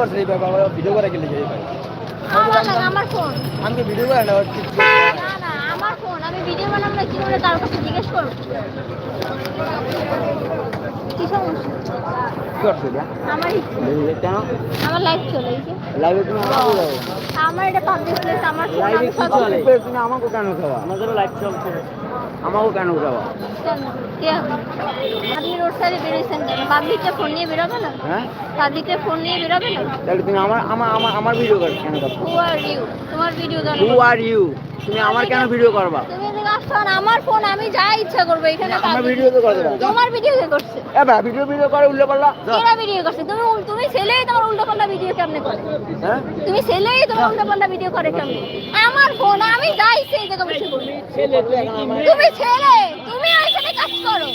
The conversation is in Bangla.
করছিস এই ব্যাপার ভিডিও করে গেলে যাই ভাই আমার ফোন আমি ভিডিও করে না না না আমার ফোন আমি ভিডিও বানাবো না কি করে কার কাছে জিজ্ঞেস করব কি সমস্যা করছিস আমার কেন আমার লাইভ চলে এই যে লাইভে তুমি আমাকে দাও আমার এটা পাবলিক প্লেস আমার ফোন লাইভে আমি কি চলে তুমি আমাকে কেন খাওয়া আমাদের লাইভ চলছে আমাকে কেন খাওয়া কে আপনি রোড সাইডে বেরিয়েছেন কেন পাবলিকটা ফোন নিয়ে বেরোবে না হ্যাঁ পাবলিকটা ফোন নিয়ে বেরোবে না তাহলে তুমি আমার ভিডিও করো কেন করো হু আর ইউ তোমার ভিডিও কেন হু আর ইউ তুমি আমার কেন ভিডিও করবা তুমি এদিকে আসছো না আমার ফোন আমি যা ইচ্ছা করবো এখানে আমার ভিডিও তো করে দেবা তোমার ভিডিও কে করছে এ ভাই ভিডিও করে উল্লে পাল্লা কেরা ভিডিও করছে তুমি ছেলেই তোমার উল্টোপাল্টা ভিডিও কেমনে করে হ্যাঁ তুমি ছেলেই তোমার উল্টোপাল্টা ভিডিও করে কেমনে আমার ফোন আমি যা ইচ্ছা এই জায়গা বসে করবো ছেলে তুই এখন আমার তুমি ছেলে তুমি ওইখানে কাজ করো